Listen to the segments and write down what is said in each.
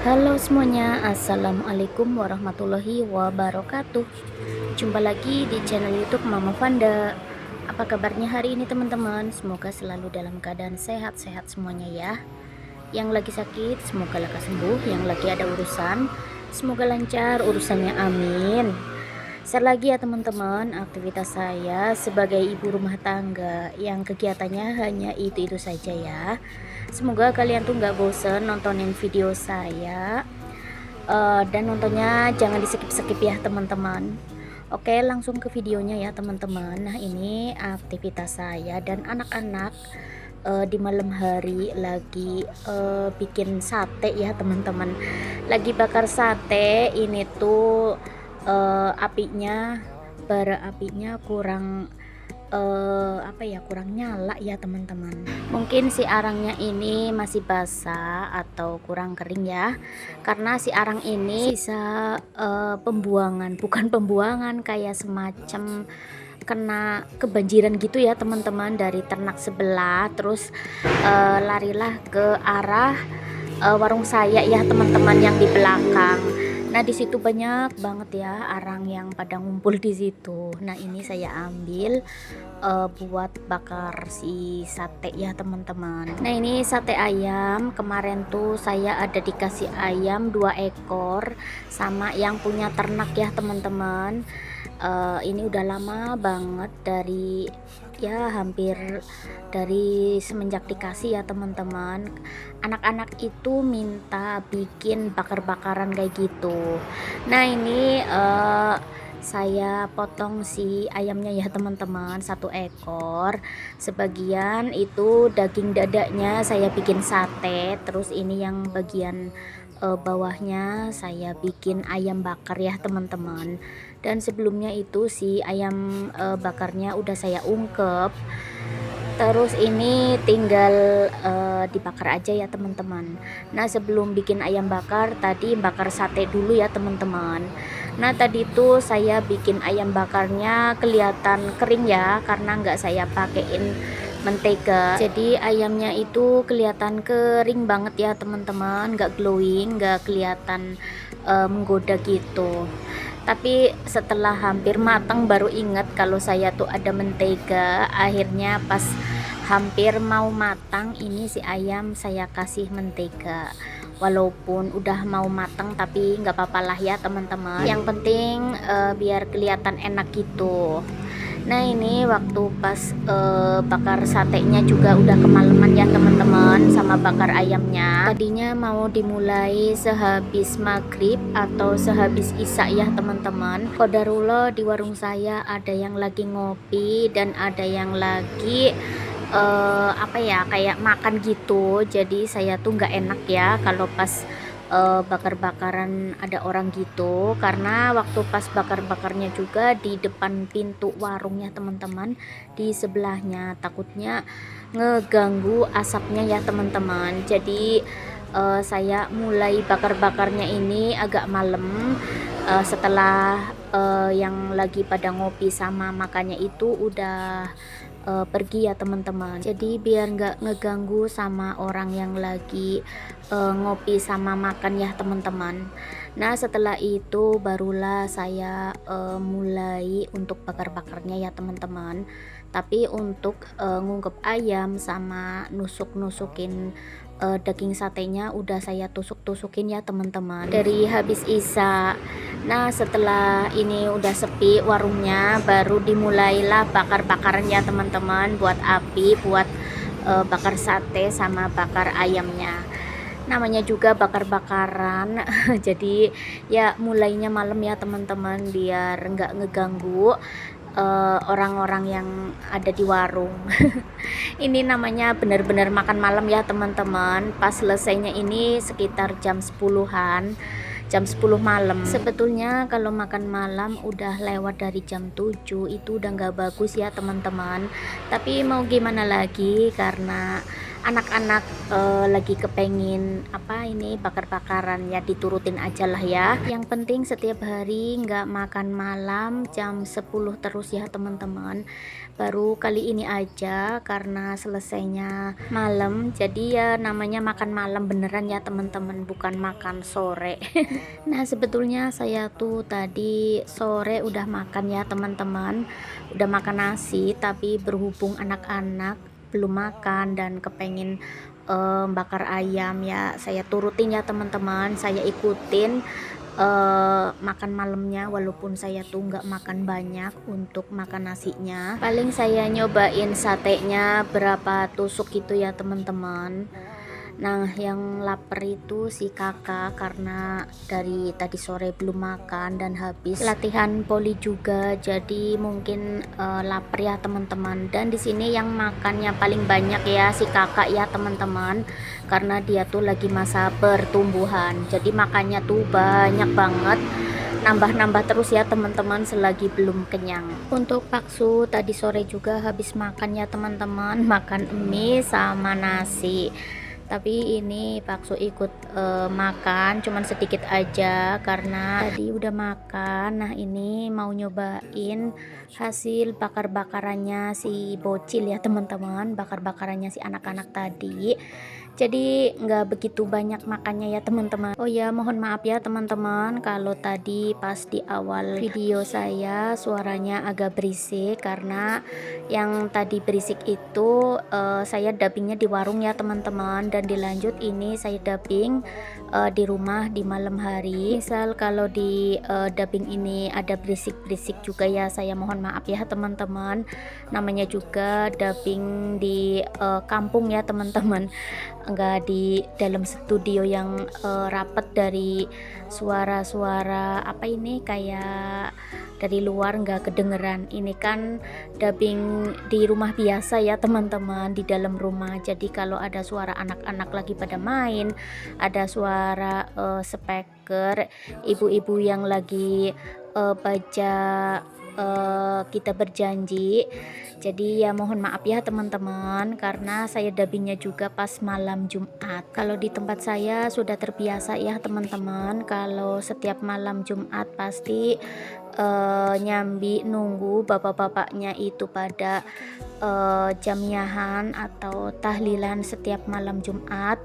Halo semuanya, assalamualaikum warahmatullahi wabarakatuh. Jumpa lagi di channel YouTube Mama Vanda. Apa kabarnya hari ini teman-teman? Semoga selalu dalam keadaan sehat-sehat semuanya ya. Yang lagi sakit semoga lekas sembuh, yang lagi ada urusan semoga lancar urusannya, amin. Share lagi ya teman-teman, aktivitas saya sebagai ibu rumah tangga yang kegiatannya hanya itu-itu saja ya. Semoga kalian tuh nggak bosen nontonin video saya, dan nontonnya jangan di skip-skip ya teman-teman. Oke, langsung ke videonya ya teman-teman. Nah, ini aktivitas saya dan anak-anak di malam hari lagi bikin sate ya teman-teman. Lagi bakar sate. Ini tuh apinya, bara apinya kurang apa ya, kurang nyala ya teman-teman. Mungkin si arangnya ini masih basah atau kurang kering ya, karena si arang ini sisa pembuangan, bukan pembuangan, kayak semacam kena kebanjiran gitu ya teman-teman, dari ternak sebelah. Terus larilah ke arah warung saya ya teman-teman yang di belakang. Nah, di situ banyak banget ya arang yang pada ngumpul di situ. Nah, ini saya ambil buat bakar si sate ya teman-teman. Nah, ini sate ayam. Kemarin tuh saya ada dikasih ayam 2 ekor sama yang punya ternak ya teman-teman. Ini udah lama banget, dari ya hampir dari semenjak dikasih ya teman-teman. Anak-anak itu minta bikin bakar-bakaran kayak gitu. Nah, ini saya potong si ayamnya ya teman-teman, 1 ekor. Sebagian itu daging dadanya saya bikin sate, terus ini yang bagian bawahnya saya bikin ayam bakar ya teman-teman. Dan sebelumnya itu si ayam bakarnya udah saya ungkep, terus ini tinggal dibakar aja ya teman-teman. Nah, sebelum bikin ayam bakar tadi bakar sate dulu ya teman-teman. Nah, tadi tuh saya bikin ayam bakarnya kelihatan kering ya, karena nggak saya pakein mentega, jadi ayamnya itu kelihatan kering banget ya teman-teman, nggak glowing, nggak kelihatan menggoda gitu. Tapi setelah hampir matang baru ingat kalau saya tuh ada mentega. Akhirnya pas hampir mau matang ini si ayam saya kasih mentega. Walaupun udah mau matang tapi nggak apa-apa lah ya teman-teman, yang penting biar kelihatan enak gitu. Nah, ini waktu pas bakar satenya juga udah kemalaman ya teman-teman, sama bakar ayamnya. Tadinya mau dimulai sehabis maghrib atau sehabis isya ya teman-teman. Qadarullah di warung saya ada yang lagi ngopi dan ada yang lagi apa ya, kayak makan gitu. Jadi saya tuh nggak enak ya kalau pas bakar-bakaran ada orang gitu, karena waktu pas bakar-bakarnya juga di depan pintu warungnya teman-teman, di sebelahnya, takutnya ngeganggu asapnya ya teman-teman. Jadi saya mulai bakar-bakarnya ini agak malam, setelah yang lagi pada ngopi sama makannya itu udah pergi ya teman-teman. Jadi biar nggak ngeganggu sama orang yang lagi ngopi sama makan ya teman-teman. Nah, setelah itu barulah saya mulai untuk bakar-bakarnya ya teman-teman. Tapi untuk ngungkep ayam sama nusuk-nusukin daging satenya udah saya tusuk-tusukin ya teman-teman dari habis isya. Nah, setelah ini udah sepi warungnya baru dimulailah bakar-bakaran ya teman-teman, buat api, buat bakar sate sama bakar ayamnya. Namanya juga bakar-bakaran jadi ya mulainya malam ya teman-teman, biar nggak ngeganggu orang-orang yang ada di warung. Ini namanya benar-benar makan malam ya teman-teman. Pas selesainya ini sekitar jam 10-an, jam 10 malam. Sebetulnya kalau makan malam udah lewat dari jam 7 itu udah nggak bagus ya teman-teman, tapi mau gimana lagi, karena anak-anak lagi kepengin apa ini bakar-bakaran ya diturutin aja lah ya. Yang penting setiap hari nggak makan malam jam 10 terus ya teman-teman. Baru kali ini aja karena selesainya malam, jadi ya namanya makan malam beneran ya teman-teman, bukan makan sore. Nah sebetulnya saya tuh tadi sore udah makan ya teman-teman, udah makan nasi, tapi berhubung anak-anak belum makan dan kepengin bakar ayam ya saya turutin ya teman-teman, saya ikutin makan malamnya, walaupun saya tuh nggak makan banyak untuk makan nasinya. Paling saya nyobain satenya berapa tusuk gitu ya teman-teman. Nah yang lapar itu si kakak, karena dari tadi sore belum makan dan habis latihan poli juga, jadi mungkin lapar ya teman-teman. Dan di sini yang makannya paling banyak ya si kakak ya teman-teman, karena dia tuh lagi masa pertumbuhan, jadi makannya tuh banyak banget, nambah-nambah terus ya teman-teman selagi belum kenyang. Untuk Paksu tadi sore juga habis makan ya teman-teman, makan mie sama nasi. Tapi ini Paksu ikut makan cuman sedikit aja karena tadi udah makan. Nah ini mau nyobain hasil bakar-bakarannya si bocil ya teman-teman, bakar-bakarannya si anak-anak tadi. Jadi nggak begitu banyak makannya ya teman-teman. Oh ya mohon maaf ya teman-teman kalau tadi pas di awal video saya suaranya agak berisik, karena yang tadi berisik itu saya dubbingnya di warung ya teman-teman, dan dilanjut ini saya dubbing di rumah di malam hari. Misal kalau di dubbing ini ada berisik-berisik juga ya, saya mohon maaf ya teman-teman, namanya juga dubbing di kampung ya teman-teman, enggak di dalam studio yang rapet dari suara-suara apa ini kayak dari luar nggak kedengeran. Ini kan dubbing di rumah biasa ya teman-teman, di dalam rumah. Jadi kalau ada suara anak-anak lagi pada main, ada suara speaker ibu-ibu yang lagi baca kita berjanji, jadi ya mohon maaf ya teman-teman, karena saya dubbingnya juga pas malam Jumat. Kalau di tempat saya sudah terbiasa ya teman-teman, kalau setiap malam Jumat pasti nyambi nunggu bapak-bapaknya itu pada jamiahan atau tahlilan setiap malam Jumat.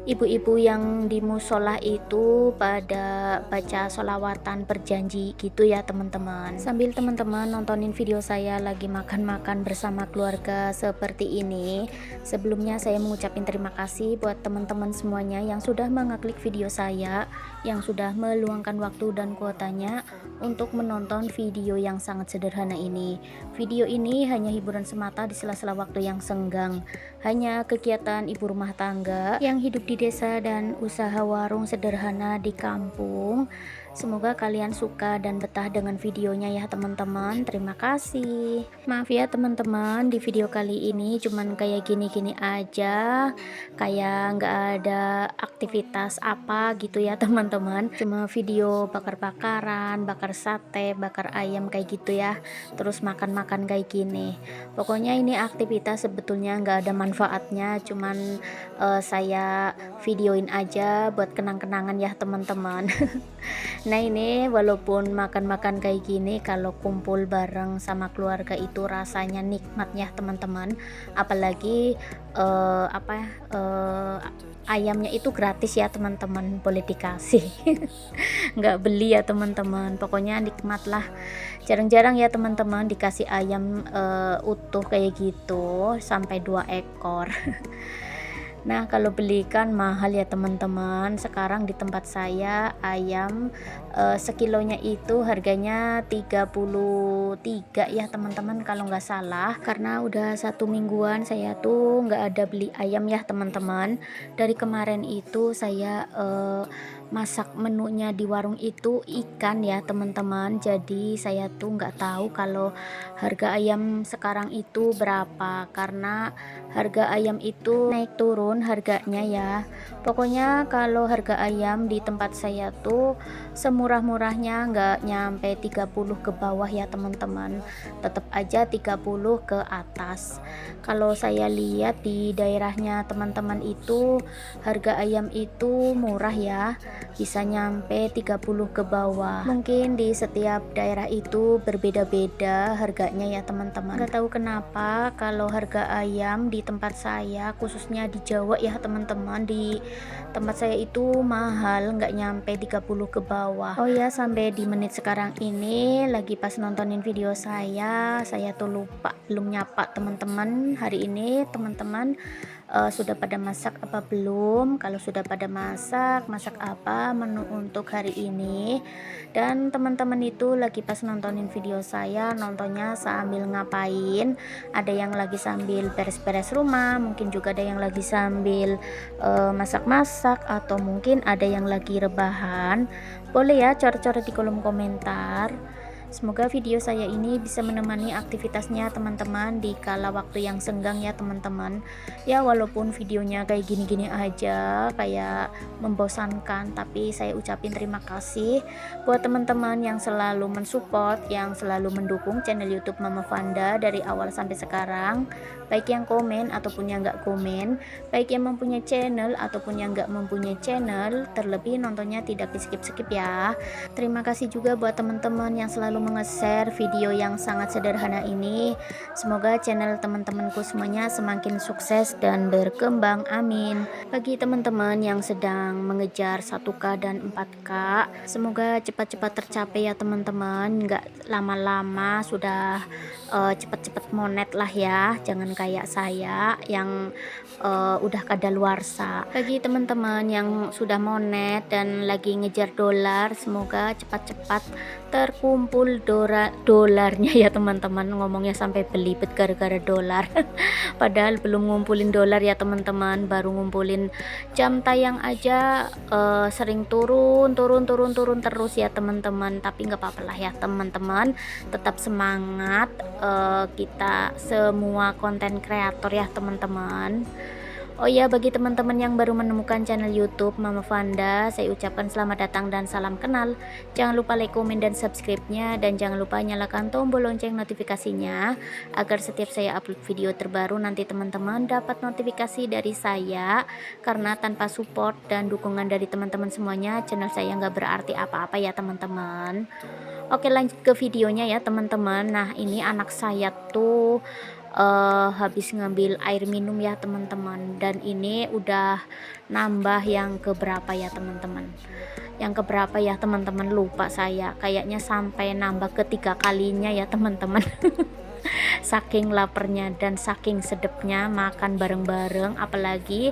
Ibu-ibu yang di musola itu pada baca sholawatan berjanji gitu ya teman-teman. Sambil teman-teman nontonin video saya lagi makan-makan bersama keluarga seperti ini, sebelumnya saya mengucapkan terima kasih buat teman-teman semuanya yang sudah mengeklik video saya, yang sudah meluangkan waktu dan kuotanya untuk menonton video yang sangat sederhana ini. Video ini hanya hiburan semata di sela-sela waktu yang senggang, hanya kegiatan ibu rumah tangga yang hidup di desa dan usaha warung sederhana di kampung. Semoga kalian suka dan betah dengan videonya ya teman-teman. Terima kasih. Maaf ya teman-teman, di video kali ini cuman kayak gini-gini aja, kayak nggak ada aktivitas apa gitu ya teman-teman. Cuma video bakar-bakaran, bakar sate, bakar ayam kayak gitu ya, terus makan-makan kayak gini. Pokoknya ini aktivitas sebetulnya nggak ada manfaatnya, cuman saya videoin aja buat kenang-kenangan ya teman-teman. Nah ini walaupun makan-makan kayak gini, kalau kumpul bareng sama keluarga itu rasanya nikmat ya teman-teman. Apalagi ayamnya itu gratis ya teman-teman, boleh dikasih. Nggak beli ya teman-teman, pokoknya nikmat lah. Jarang-jarang ya teman-teman dikasih ayam utuh kayak gitu sampai 2 ekor. Nah kalau belikan mahal ya teman-teman. Sekarang di tempat saya ayam sekilonya itu harganya 33 ya teman-teman kalau nggak salah, karena udah 1 mingguan saya tuh nggak ada beli ayam ya teman-teman. Dari kemarin itu saya masak menunya di warung itu ikan ya teman-teman. Jadi saya tuh nggak tahu kalau harga ayam sekarang itu berapa, karena harga ayam itu naik turun harganya ya. Pokoknya kalau harga ayam di tempat saya tuh semurah-murahnya nggak nyampe 30 ke bawah ya teman-teman, tetap aja 30 ke atas. Kalau saya lihat di daerahnya teman-teman itu harga ayam itu murah ya, bisa nyampe 30 ke bawah. Mungkin di setiap daerah itu berbeda-beda harganya ya teman-teman. Gak tahu kenapa kalau harga ayam di tempat saya, khususnya di Jawa ya teman-teman, di tempat saya itu mahal, nggak nyampe 30 ke bawah. Oh ya, sampai di menit sekarang ini lagi pas nontonin video saya tuh lupa belum nyapa teman-teman. Hari ini teman-teman sudah pada masak apa belum? Kalau sudah pada masak apa menu untuk hari ini? Dan teman-teman itu lagi pas nontonin video saya, nontonnya sambil ngapain? Ada yang lagi sambil beres-beres rumah, mungkin juga ada yang lagi sambil masak-masak, atau mungkin ada yang lagi rebahan. Boleh ya coret-coret di kolom komentar. Semoga video saya ini bisa menemani aktivitasnya teman-teman di kala waktu yang senggang ya teman-teman. Ya walaupun videonya kayak gini-gini aja, kayak membosankan, tapi saya ucapin terima kasih buat teman-teman yang selalu mensupport, yang selalu mendukung channel YouTube Mama Vanda dari awal sampai sekarang. Baik yang komen ataupun yang nggak komen, baik yang mempunyai channel ataupun yang nggak mempunyai channel, terlebih nontonnya tidak di skip-skip ya. Terima kasih juga buat teman-teman yang selalu nge-share video yang sangat sederhana ini. Semoga channel teman-temanku semuanya semakin sukses dan berkembang, amin. Bagi teman-teman yang sedang mengejar 1K dan 4K, semoga cepat-cepat tercapai ya teman-teman, nggak lama-lama sudah cepat-cepat monet lah ya, jangan kayak saya yang udah kadaluarsa. Bagi teman-teman yang sudah monet dan lagi ngejar dolar, semoga cepat-cepat terkumpul dolarnya ya teman-teman. Ngomongnya sampai belibet gara-gara dolar padahal belum ngumpulin dolar ya teman-teman, baru ngumpulin jam tayang aja sering turun terus ya teman-teman. Tapi nggak apa-apa lah ya teman-teman, tetap semangat, kita semua konten kreator ya teman-teman. Oh ya, bagi teman-teman yang baru menemukan channel YouTube Mama Vanda, saya ucapkan selamat datang dan salam kenal. Jangan lupa like, komen, dan subscribe-nya, dan jangan lupa nyalakan tombol lonceng notifikasinya agar setiap saya upload video terbaru nanti teman-teman dapat notifikasi dari saya. Karena tanpa support dan dukungan dari teman-teman semuanya, channel saya nggak berarti apa-apa ya teman-teman. Oke, lanjut ke videonya ya teman-teman. Nah, ini anak saya tuh habis ngambil air minum ya teman-teman, dan ini udah nambah yang keberapa ya teman-teman, lupa saya, kayaknya sampai nambah ketiga kalinya ya teman-teman. Saking laparnya dan saking sedapnya makan bareng-bareng, apalagi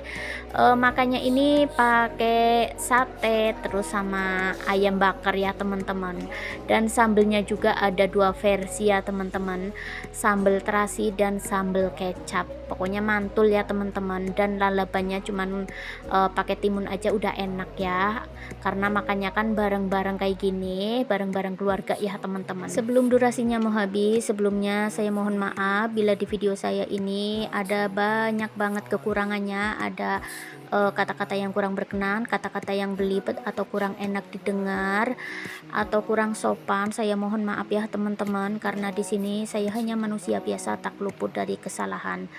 makannya ini pakai sate terus sama ayam bakar ya teman-teman. Dan sambelnya juga ada dua versi ya teman-teman, sambal terasi dan sambal kecap. Pokoknya mantul ya teman-teman, dan lalapannya cuman pakai timun aja udah enak ya, karena makannya kan bareng-bareng kayak gini, bareng-bareng keluarga ya teman-teman. Sebelum durasinya mau habis, sebelumnya saya mohon maaf bila di video saya ini ada banyak banget kekurangannya, ada kata-kata yang kurang berkenan, kata-kata yang belibet atau kurang enak didengar atau kurang sopan. Saya mohon maaf ya teman-teman, karena di sini saya hanya manusia biasa, tak luput dari kesalahan.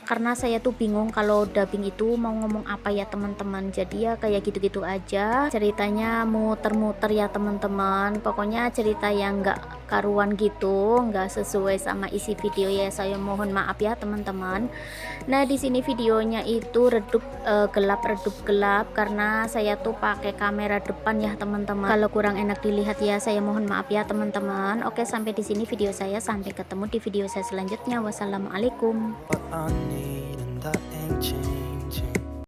Karena saya tuh bingung kalau dubbing itu mau ngomong apa ya teman-teman, jadi ya kayak gitu-gitu aja, ceritanya muter-muter ya teman-teman. Pokoknya cerita yang nggak karuan gitu, nggak sesuai sama isi video ya, saya mohon maaf ya teman-teman. Nah, di sini videonya itu redup gelap karena saya tuh pakai kamera depan ya teman-teman. Kalau kurang enak dilihat ya, saya mohon maaf ya teman-teman. Oke, sampai di sini video saya, sampai ketemu di video saya selanjutnya. Wassalamualaikum.